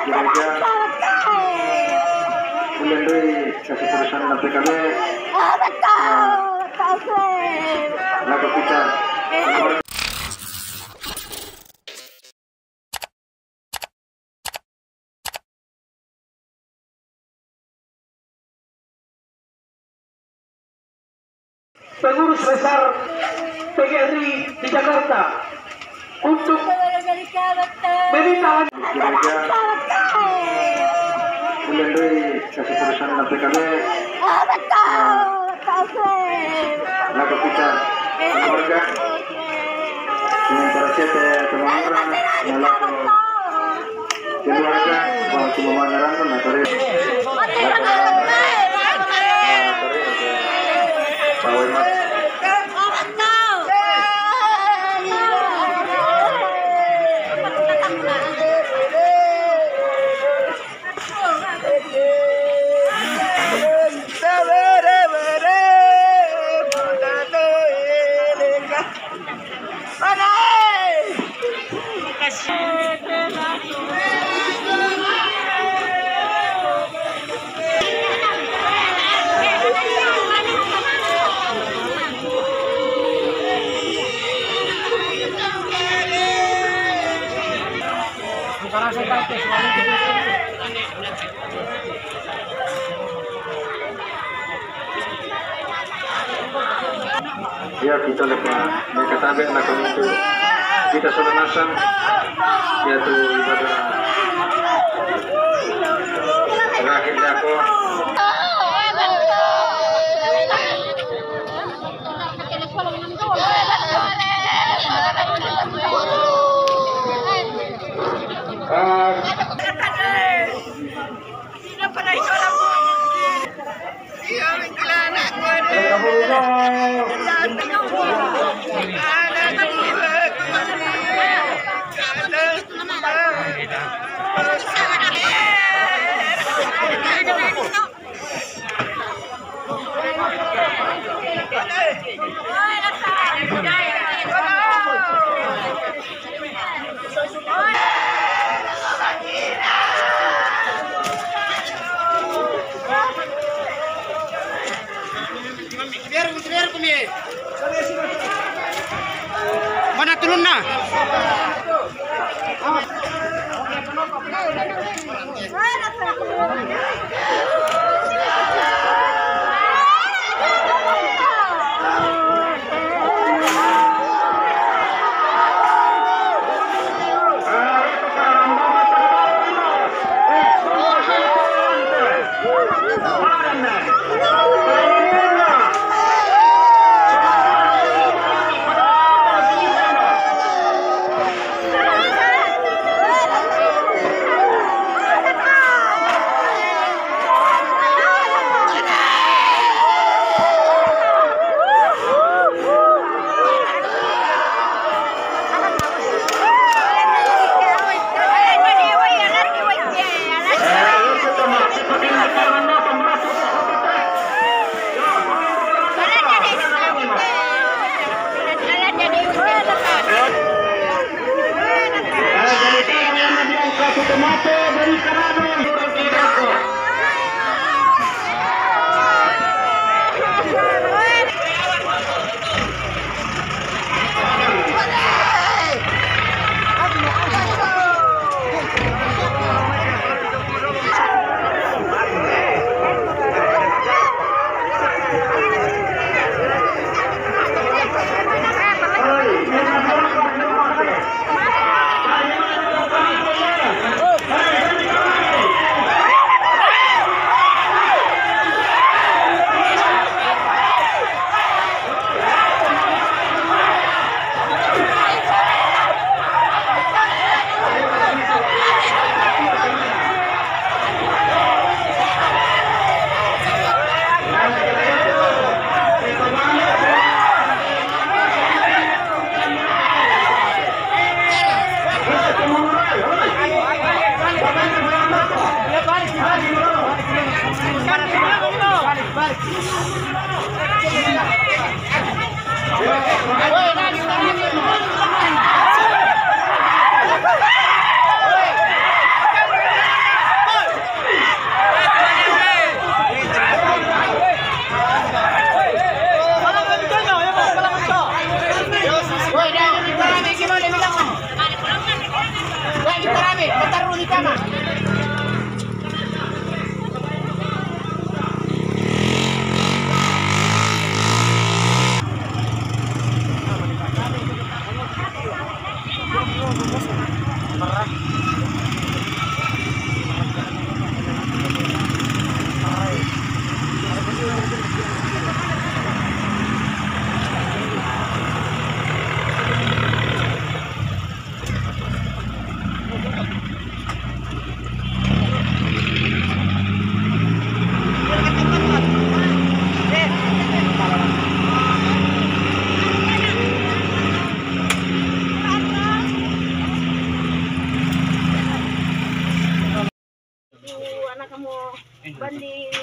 gereja melalui keputusan PKB lagu kita Pengurus besar PGRI di Jakarta untuk meminta gereja melalui keputusan PKB lagu kita keluarga sementara siapa teman-teman melakukan keluarga waktu memanjakan atau ya kita lepas mereka tampil lakukan itu kita sudah nasam yaitu ibadah terakhir aku mana turun na? anak kamu banding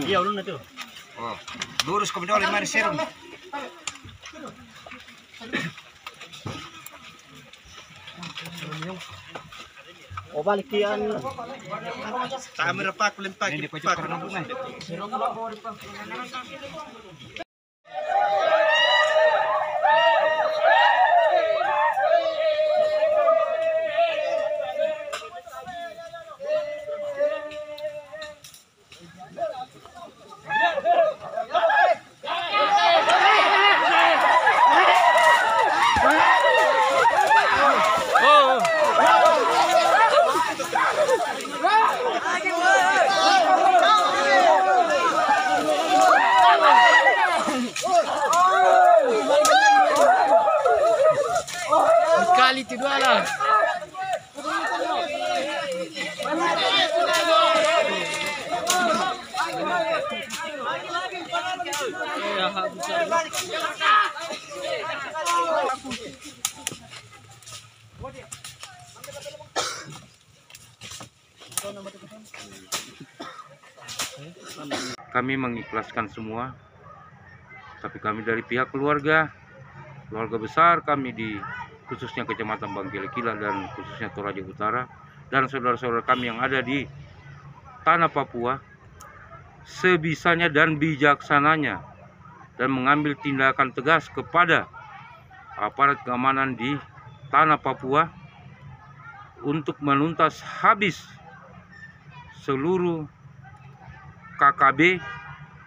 Iya, ulun itu. Oh, lurus ke bedol 5 serum. O balik yan. Kamera pak limpak. Hindi pa pak. Kali itu dua lah. Kami mengikhlaskan semua, tapi kami dari pihak keluarga besar kami di khususnya Kecamatan Bangkele-Kila dan khususnya Toraja Utara dan saudara-saudara kami yang ada di tanah Papua sebisanya dan bijaksananya dan mengambil tindakan tegas kepada aparat keamanan di tanah Papua untuk menuntas habis seluruh KKB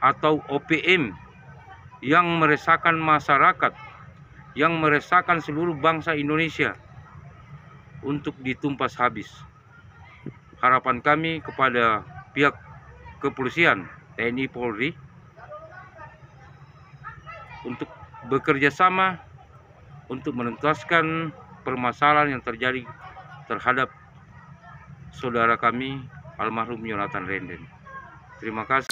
atau OPM yang meresahkan masyarakat, yang meresahkan seluruh bangsa Indonesia untuk ditumpas habis. Harapan kami kepada pihak kepolisian, TNI Polri, untuk bekerja sama untuk menuntaskan permasalahan yang terjadi terhadap saudara kami almarhum Yonathan Renden. Terima kasih.